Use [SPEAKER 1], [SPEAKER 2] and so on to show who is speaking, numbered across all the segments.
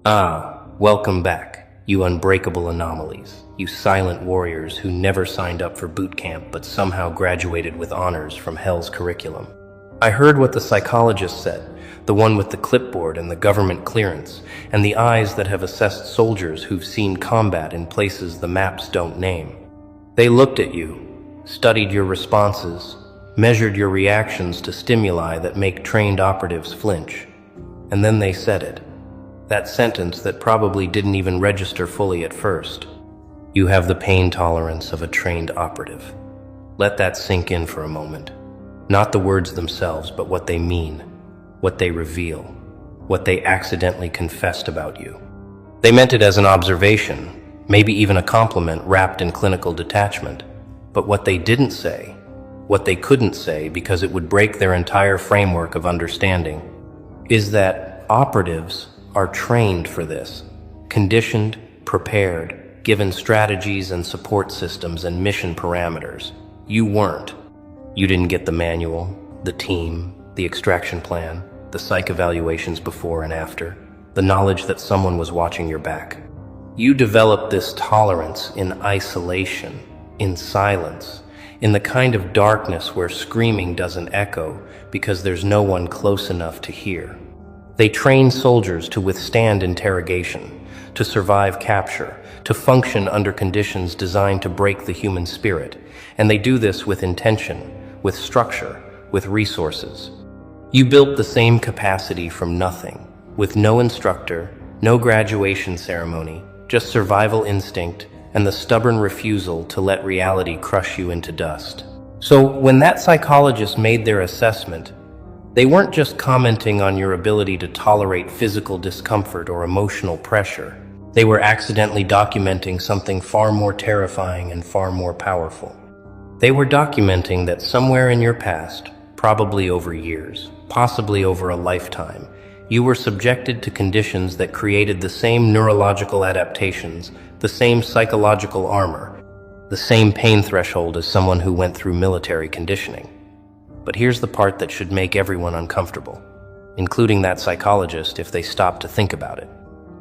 [SPEAKER 1] Welcome back, you unbreakable anomalies, you silent warriors who never signed up for boot camp but somehow graduated with honors from hell's curriculum. I heard what the psychologist said, the one with the clipboard and the government clearance, and the eyes that have assessed soldiers who've seen combat in places the maps don't name. They looked at you, studied your responses, measured your reactions to stimuli that make trained operatives flinch, and then they said it. That sentence that probably didn't even register fully at first. You have the pain tolerance of a trained operative. Let that sink in for a moment. Not the words themselves, but what they mean, what they reveal, what they accidentally confessed about you. They meant it as an observation, maybe even a compliment wrapped in clinical detachment. But what they didn't say, what they couldn't say because it would break their entire framework of understanding, is that operatives are trained for this, conditioned, prepared, given strategies and support systems and mission parameters. You weren't. You didn't get the manual, the team, the extraction plan, the psych evaluations before and after, the knowledge that someone was watching your back. You developed this tolerance in isolation, in silence, in the kind of darkness where screaming doesn't echo because there's no one close enough to hear. They train soldiers to withstand interrogation, to survive capture, to function under conditions designed to break the human spirit, and they do this with intention, with structure, with resources. You built the same capacity from nothing, with no instructor, no graduation ceremony, just survival instinct and the stubborn refusal to let reality crush you into dust. So when that psychologist made their assessment, they weren't just commenting on your ability to tolerate physical discomfort or emotional pressure. They were accidentally documenting something far more terrifying and far more powerful. They were documenting that somewhere in your past, probably over years, possibly over a lifetime, you were subjected to conditions that created the same neurological adaptations, the same psychological armor, the same pain threshold as someone who went through military conditioning. But here's the part that should make everyone uncomfortable, including that psychologist if they stop to think about it.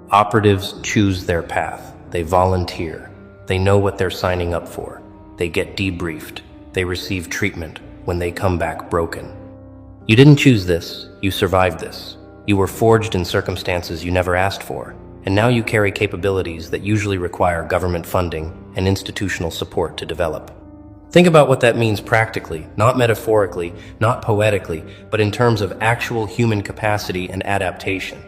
[SPEAKER 1] Operatives choose their path. They volunteer. They know what they're signing up for. They get debriefed. They receive treatment when they come back broken. You didn't choose this. You survived this. You were forged in circumstances you never asked for, and now you carry capabilities that usually require government funding and institutional support to develop. Think about what that means practically, not metaphorically, not poetically, but in terms of actual human capacity and adaptation.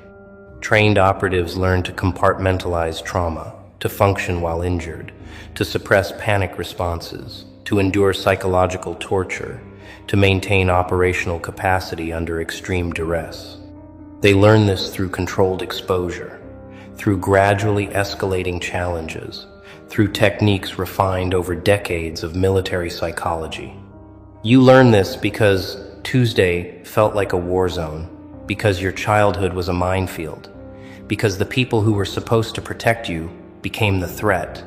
[SPEAKER 1] Trained operatives learn to compartmentalize trauma, to function while injured, to suppress panic responses, to endure psychological torture, to maintain operational capacity under extreme duress. They learn this through controlled exposure, through gradually escalating challenges, through techniques refined over decades of military psychology. You learn this because Tuesday felt like a war zone, because your childhood was a minefield, because the people who were supposed to protect you became the threat,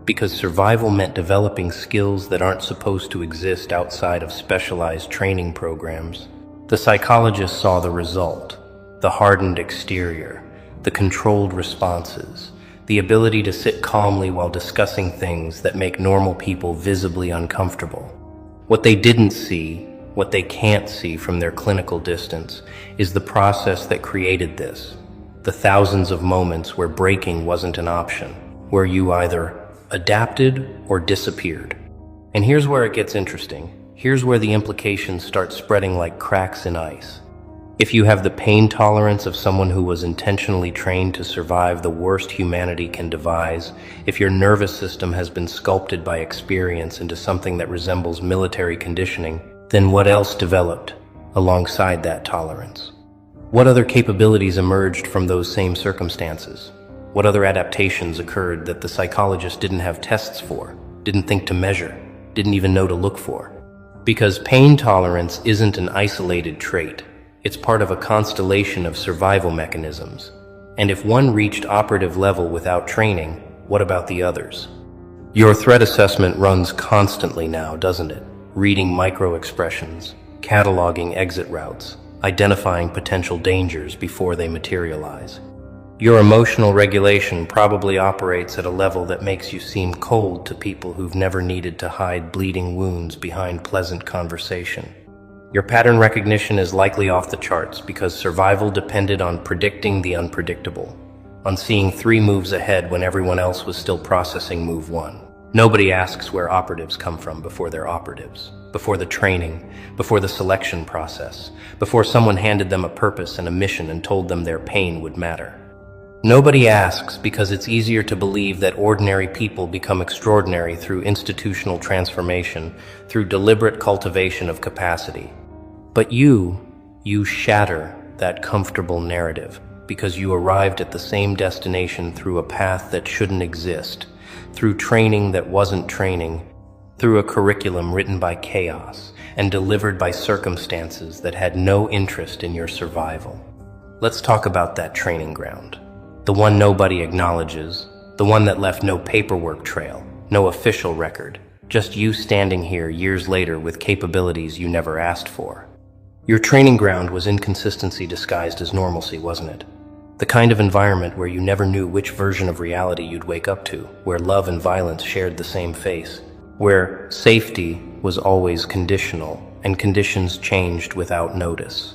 [SPEAKER 1] because survival meant developing skills that aren't supposed to exist outside of specialized training programs. The psychologist saw the result, the hardened exterior, the controlled responses, the ability to sit calmly while discussing things that make normal people visibly uncomfortable. What they didn't see, what they can't see from their clinical distance, is the process that created this. The thousands of moments where breaking wasn't an option, where you either adapted or disappeared. And here's where it gets interesting. Here's where the implications start spreading like cracks in ice. If you have the pain tolerance of someone who was intentionally trained to survive the worst humanity can devise, if your nervous system has been sculpted by experience into something that resembles military conditioning, then what else developed alongside that tolerance? What other capabilities emerged from those same circumstances? What other adaptations occurred that the psychologist didn't have tests for, didn't think to measure, didn't even know to look for? Because pain tolerance isn't an isolated trait. It's part of a constellation of survival mechanisms. And if one reached operative level without training, what about the others? Your threat assessment runs constantly now, doesn't it? Reading micro-expressions, cataloging exit routes, identifying potential dangers before they materialize. Your emotional regulation probably operates at a level that makes you seem cold to people who've never needed to hide bleeding wounds behind pleasant conversation. Your pattern recognition is likely off the charts because survival depended on predicting the unpredictable, on seeing 3 moves ahead when everyone else was still processing move 1. Nobody asks where operatives come from before they're operatives, before the training, before the selection process, before someone handed them a purpose and a mission and told them their pain would matter. Nobody asks because it's easier to believe that ordinary people become extraordinary through institutional transformation, through deliberate cultivation of capacity. But you shatter that comfortable narrative because you arrived at the same destination through a path that shouldn't exist, through training that wasn't training, through a curriculum written by chaos and delivered by circumstances that had no interest in your survival. Let's talk about that training ground. The one nobody acknowledges, the one that left no paperwork trail, no official record, just you standing here years later with capabilities you never asked for. Your training ground was inconsistency disguised as normalcy, wasn't it? The kind of environment where you never knew which version of reality you'd wake up to, where love and violence shared the same face, where safety was always conditional and conditions changed without notice.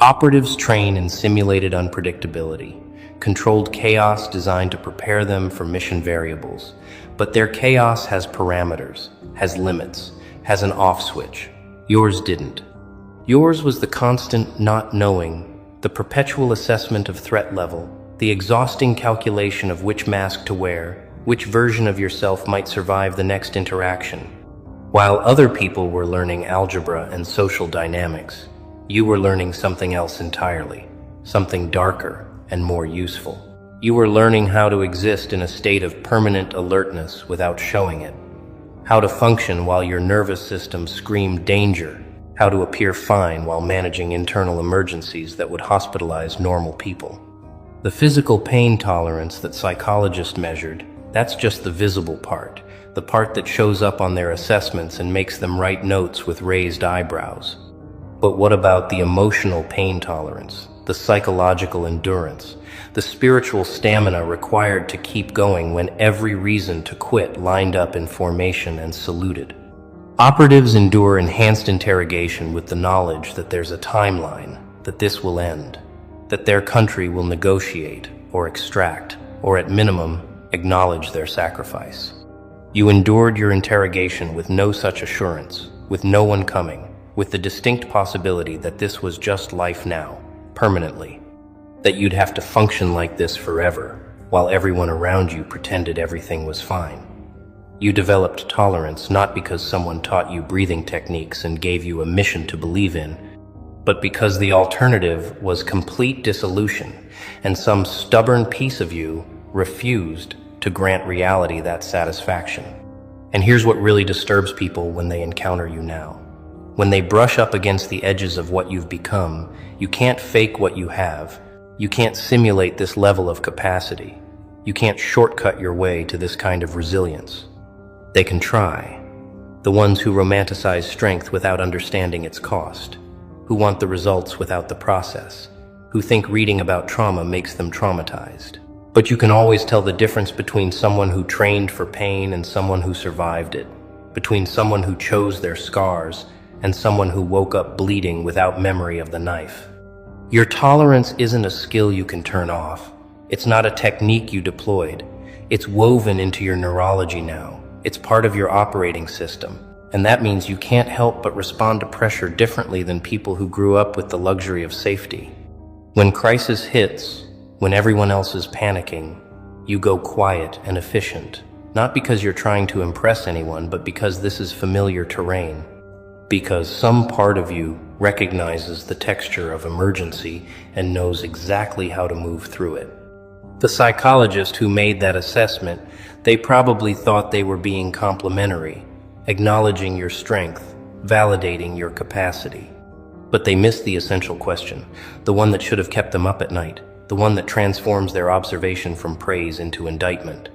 [SPEAKER 1] Operatives train in simulated unpredictability, controlled chaos designed to prepare them for mission variables. But their chaos has parameters, has limits, has an off switch. Yours didn't. Yours was the constant not knowing, the perpetual assessment of threat level, the exhausting calculation of which mask to wear, which version of yourself might survive the next interaction. While other people were learning algebra and social dynamics, you were learning something else entirely, something darker and more useful. You were learning how to exist in a state of permanent alertness without showing it, how to function while your nervous system screamed danger, how to appear fine while managing internal emergencies that would hospitalize normal people. The physical pain tolerance that psychologists measured, that's just the visible part, the part that shows up on their assessments and makes them write notes with raised eyebrows. But what about the emotional pain tolerance? The psychological endurance, the spiritual stamina required to keep going when every reason to quit lined up in formation and saluted. Operatives endure enhanced interrogation with the knowledge that there's a timeline, that this will end, that their country will negotiate or extract, or at minimum, acknowledge their sacrifice. You endured your interrogation with no such assurance, with no one coming, with the distinct possibility that this was just life now, permanently, that you'd have to function like this forever, while everyone around you pretended everything was fine. You developed tolerance not because someone taught you breathing techniques and gave you a mission to believe in, but because the alternative was complete dissolution, and some stubborn piece of you refused to grant reality that satisfaction. And here's what really disturbs people when they encounter you now. When they brush up against the edges of what you've become, you can't fake what you have. You can't simulate this level of capacity. You can't shortcut your way to this kind of resilience. They can try. The ones who romanticize strength without understanding its cost, who want the results without the process, who think reading about trauma makes them traumatized. But you can always tell the difference between someone who trained for pain and someone who survived it, between someone who chose their scars and someone who woke up bleeding without memory of the knife. Your tolerance isn't a skill you can turn off. It's not a technique you deployed. It's woven into your neurology now. It's part of your operating system. And that means you can't help but respond to pressure differently than people who grew up with the luxury of safety. When crisis hits, when everyone else is panicking, you go quiet and efficient, not because you're trying to impress anyone, but because this is familiar terrain. Because some part of you recognizes the texture of emergency and knows exactly how to move through it. The psychologist who made that assessment, they probably thought they were being complimentary, acknowledging your strength, validating your capacity. But they missed the essential question, the one that should have kept them up at night, the one that transforms their observation from praise into indictment.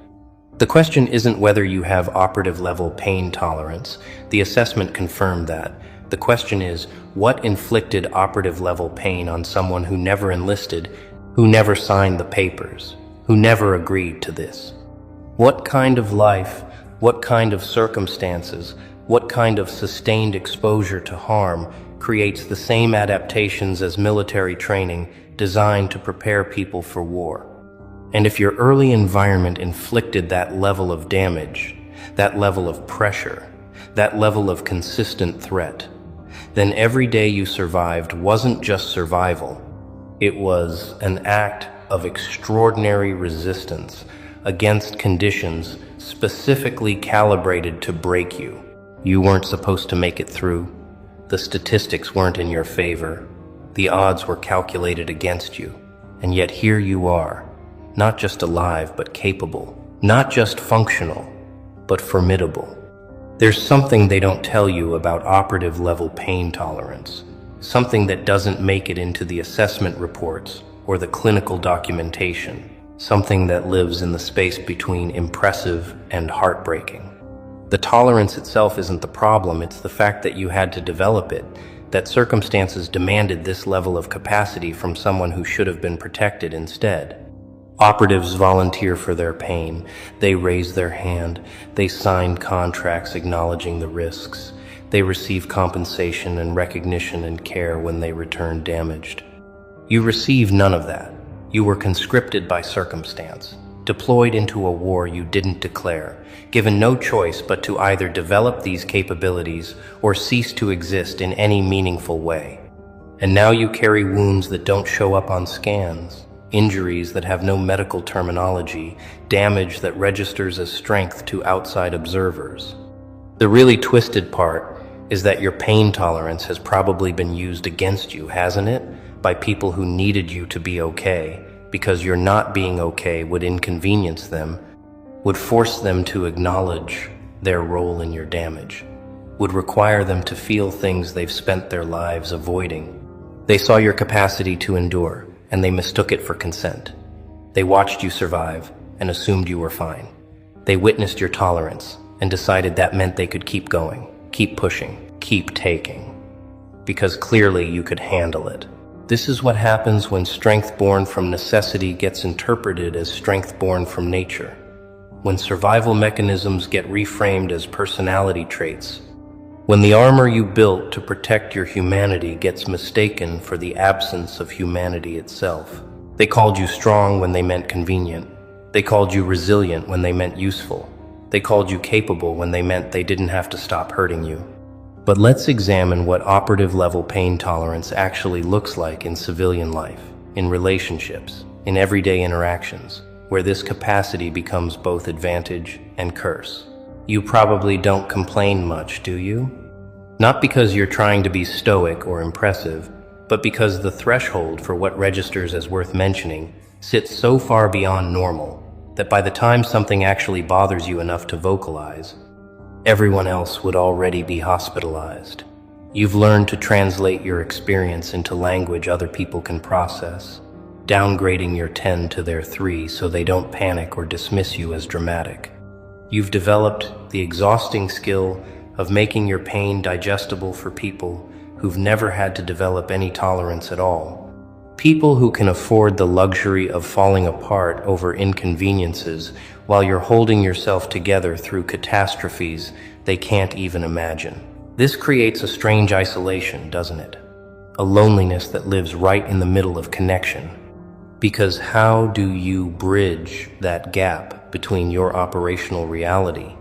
[SPEAKER 1] The question isn't whether you have operative-level pain tolerance. The assessment confirmed that. The question is, what inflicted operative-level pain on someone who never enlisted who never signed the papers, who never agreed to this. What kind of life, what kind of circumstances, what kind of sustained exposure to harm creates the same adaptations as military training designed to prepare people for war? And if your early environment inflicted that level of damage, that level of pressure, that level of consistent threat, then every day you survived wasn't just survival. It was an act of extraordinary resistance against conditions specifically calibrated to break you. You weren't supposed to make it through. The statistics weren't in your favor. The odds were calculated against you. And yet here you are, not just alive but capable, not just functional, but formidable. There's something they don't tell you about operative level pain tolerance, something that doesn't make it into the assessment reports or the clinical documentation, something that lives in the space between impressive and heartbreaking. The tolerance itself isn't the problem, it's the fact that you had to develop it, that circumstances demanded this level of capacity from someone who should have been protected instead. Operatives volunteer for their pain. They raise their hand. They sign contracts acknowledging the risks. They receive compensation and recognition and care when they return damaged. You receive none of that. You were conscripted by circumstance, deployed into a war you didn't declare, given no choice but to either develop these capabilities or cease to exist in any meaningful way. And now you carry wounds that don't show up on scans. Injuries that have no medical terminology, damage that registers as strength to outside observers. The really twisted part is that your pain tolerance has probably been used against you, hasn't it? By people who needed you to be okay, because your not being okay would inconvenience them, would force them to acknowledge their role in your damage, would require them to feel things they've spent their lives avoiding. They saw your capacity to endure, and they mistook it for consent. They watched you survive and assumed you were fine. They witnessed your tolerance and decided that meant they could keep going, keep pushing, keep taking, because clearly you could handle it. This is what happens when strength born from necessity gets interpreted as strength born from nature, when survival mechanisms get reframed as personality traits, when the armor you built to protect your humanity gets mistaken for the absence of humanity itself. They called you strong when they meant convenient. They called you resilient when they meant useful. They called you capable when they meant they didn't have to stop hurting you. But let's examine what operative level pain tolerance actually looks like in civilian life, in relationships, in everyday interactions, where this capacity becomes both advantage and curse. You probably don't complain much, do you? Not because you're trying to be stoic or impressive, but because the threshold for what registers as worth mentioning sits so far beyond normal that by the time something actually bothers you enough to vocalize, everyone else would already be hospitalized. You've learned to translate your experience into language other people can process, downgrading your 10 to their 3 so they don't panic or dismiss you as dramatic. You've developed the exhausting skill of making your pain digestible for people who've never had to develop any tolerance at all. People who can afford the luxury of falling apart over inconveniences while you're holding yourself together through catastrophes they can't even imagine. This creates a strange isolation, doesn't it? A loneliness that lives right in the middle of connection. Because how do you bridge that gap between your operational reality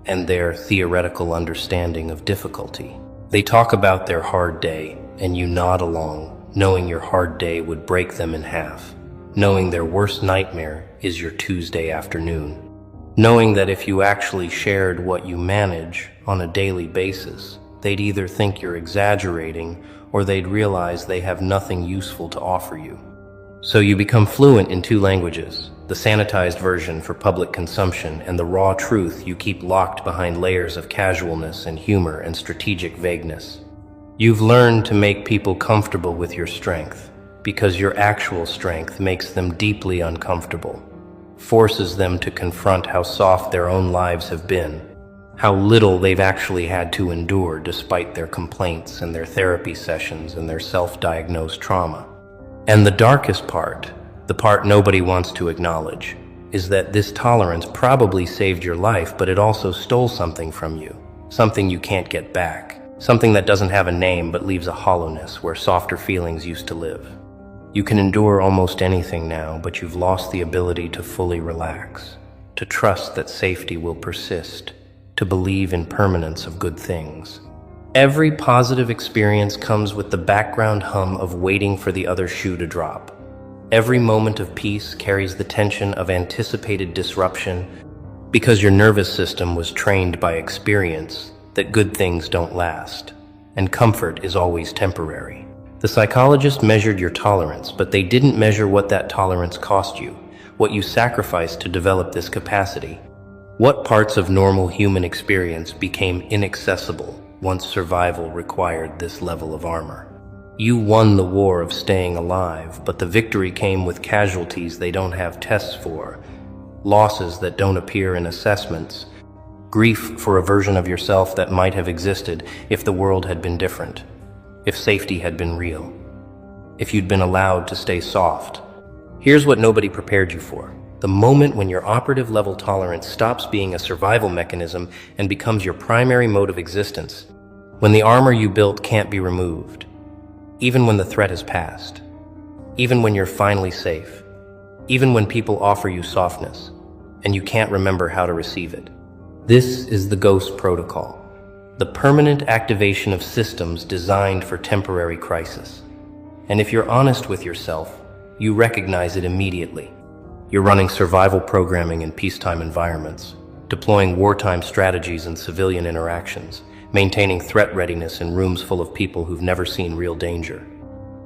[SPEAKER 1] and their theoretical understanding of difficulty? They talk about their hard day, and you nod along, knowing your hard day would break them in half, knowing their worst nightmare is your Tuesday afternoon, knowing that if you actually shared what you manage on a daily basis, they'd either think you're exaggerating or they'd realize they have nothing useful to offer you. So you become fluent in 2 languages, the sanitized version for public consumption and the raw truth you keep locked behind layers of casualness and humor and strategic vagueness. You've learned to make people comfortable with your strength, because your actual strength makes them deeply uncomfortable, forces them to confront how soft their own lives have been, how little they've actually had to endure despite their complaints and their therapy sessions and their self-diagnosed trauma. And the darkest part, The part nobody wants to acknowledge is that this tolerance probably saved your life, but it also stole something from you, something you can't get back, something that doesn't have a name but leaves a hollowness where softer feelings used to live. You can endure almost anything now, but you've lost the ability to fully relax, to trust that safety will persist, to believe in permanence of good things. Every positive experience comes with the background hum of waiting for the other shoe to drop. Every moment of peace carries the tension of anticipated disruption because your nervous system was trained by experience that good things don't last, and comfort is always temporary. The psychologist measured your tolerance, but they didn't measure what that tolerance cost you, what you sacrificed to develop this capacity. What parts of normal human experience became inaccessible once survival required this level of armor? You won the war of staying alive, but the victory came with casualties they don't have tests for, losses that don't appear in assessments, grief for a version of yourself that might have existed if the world had been different, if safety had been real, if you'd been allowed to stay soft. Here's what nobody prepared you for: the moment when your operative level tolerance stops being a survival mechanism and becomes your primary mode of existence, when the armor you built can't be removed, even when the threat has passed, even when you're finally safe, even when people offer you softness, and you can't remember how to receive it. This is the ghost protocol, the permanent activation of systems designed for temporary crisis. And if you're honest with yourself, you recognize it immediately. You're running survival programming in peacetime environments, deploying wartime strategies in civilian interactions, maintaining threat readiness in rooms full of people who've never seen real danger.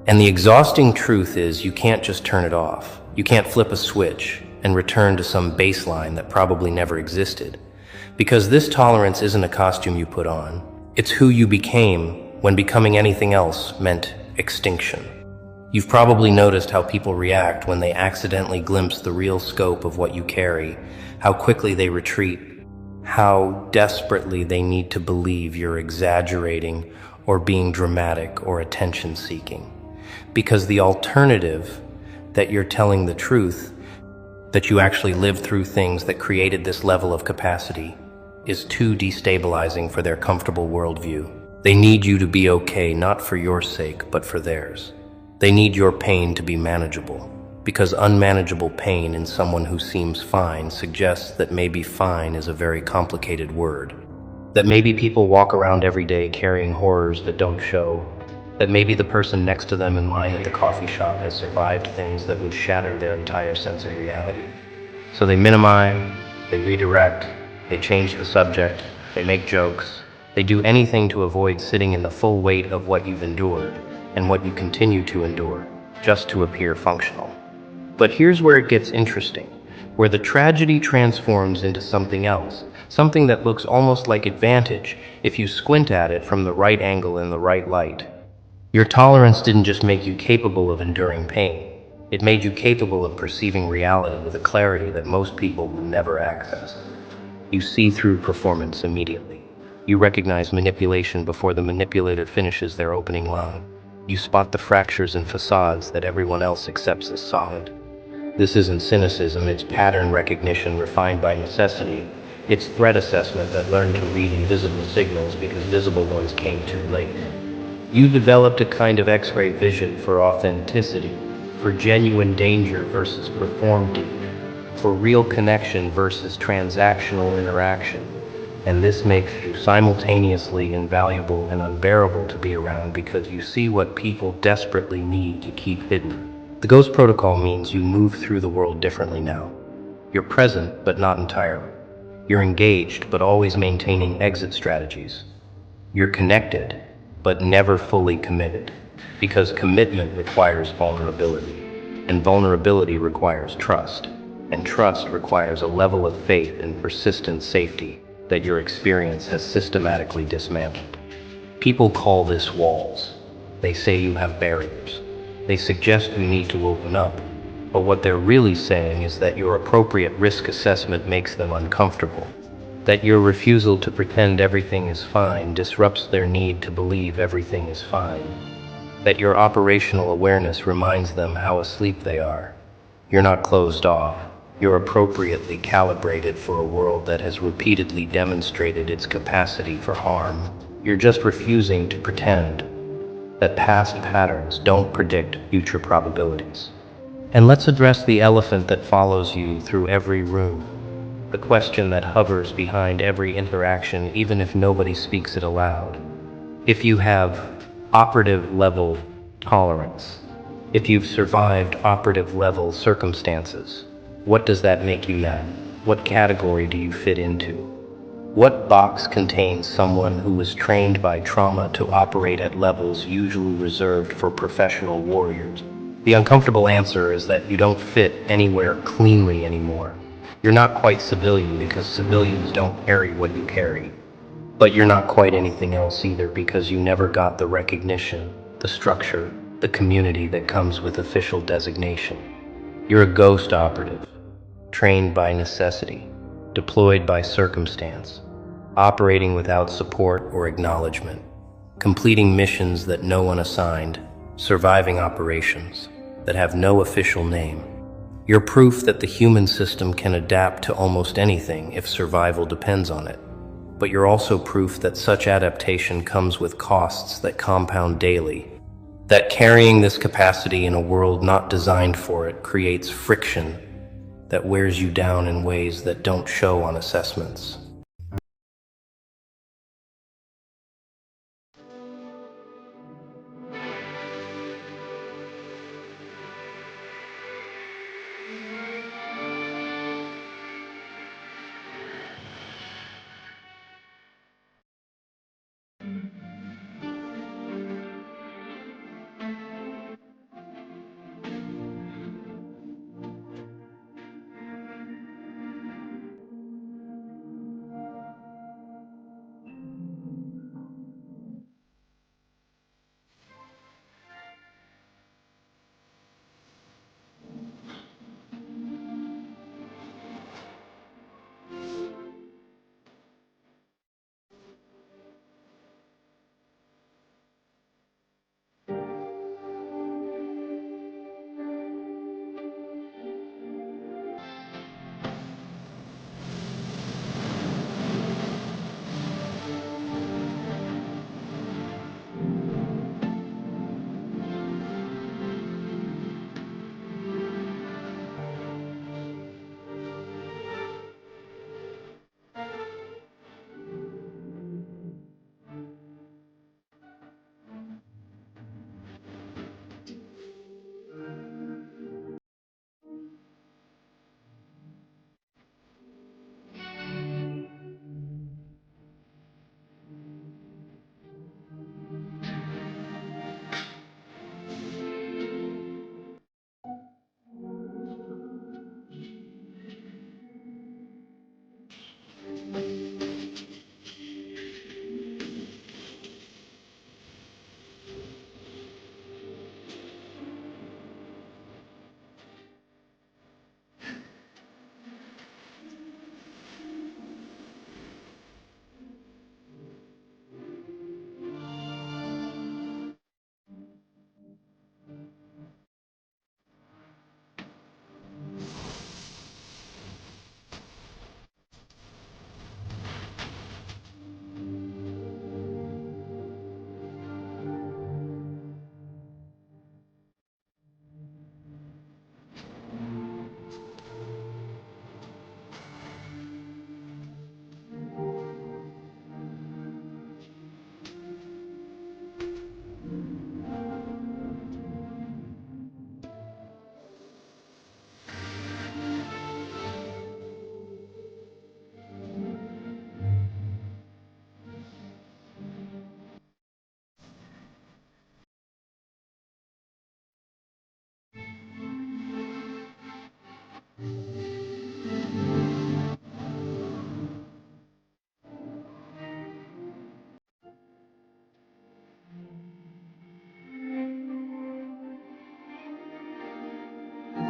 [SPEAKER 1] And the exhausting truth is you can't just turn it off. You can't flip a switch and return to some baseline that probably never existed. Because this tolerance isn't a costume you put on. It's who you became when becoming anything else meant extinction. You've probably noticed how people react when they accidentally glimpse the real scope of what you carry, how quickly they retreat, how desperately they need to believe you're exaggerating or being dramatic or attention-seeking. Because the alternative, that you're telling the truth, that you actually lived through things that created this level of capacity, is too destabilizing for their comfortable worldview. They need you to be okay, not for your sake, but for theirs. They need your pain to be manageable, because unmanageable pain in someone who seems fine suggests that maybe fine is a very complicated word. That maybe people walk around every day carrying horrors that don't show. That maybe the person next to them in line at the coffee shop has survived things that would shatter their entire sense of reality. So they minimize, they redirect, they change the subject, they make jokes, they do anything to avoid sitting in the full weight of what you've endured and what you continue to endure, just to appear functional. But here's where it gets interesting, where the tragedy transforms into something else, something that looks almost like advantage if you squint at it from the right angle in the right light. Your tolerance didn't just make you capable of enduring pain, it made you capable of perceiving reality with a clarity that most people will never access. You see through performance immediately. You recognize manipulation before the manipulator finishes their opening line. You spot the fractures in facades that everyone else accepts as solid. This isn't cynicism, it's pattern recognition refined by necessity. It's threat assessment that learned to read invisible signals because visible ones came too late. You developed a kind of X-ray vision for authenticity, for genuine danger versus performed danger, for real connection versus transactional interaction. And this makes you simultaneously invaluable and unbearable to be around because you see what people desperately need to keep hidden. The Ghost Protocol means you move through the world differently now. You're present, but not entirely. You're engaged, but always maintaining exit strategies. You're connected, but never fully committed, because commitment requires vulnerability, and vulnerability requires trust, and trust requires a level of faith and persistent safety that your experience has systematically dismantled. People call this walls. They say you have barriers. They suggest you need to open up, but what they're really saying is that your appropriate risk assessment makes them uncomfortable. That your refusal to pretend everything is fine disrupts their need to believe everything is fine. That your operational awareness reminds them how asleep they are. You're not closed off. You're appropriately calibrated for a world that has repeatedly demonstrated its capacity for harm. You're just refusing to pretend that past patterns don't predict future probabilities. And let's address the elephant that follows you through every room. The question that hovers behind every interaction, even if nobody speaks it aloud. If you have operative level tolerance, if you've survived operative level circumstances, what does that make you now? What category do you fit into? What box contains someone who was trained by trauma to operate at levels usually reserved for professional warriors? The uncomfortable answer is that you don't fit anywhere cleanly anymore. You're not quite civilian because civilians don't carry what you carry. But you're not quite anything else either because you never got the recognition, the structure, the community that comes with official designation. You're a ghost operative, trained by necessity, deployed by circumstance, operating without support or acknowledgement, completing missions that no one assigned, surviving operations that have no official name. You're proof that the human system can adapt to almost anything if survival depends on it. But you're also proof that such adaptation comes with costs that compound daily, that carrying this capacity in a world not designed for it creates friction that wears you down in ways that don't show on assessments.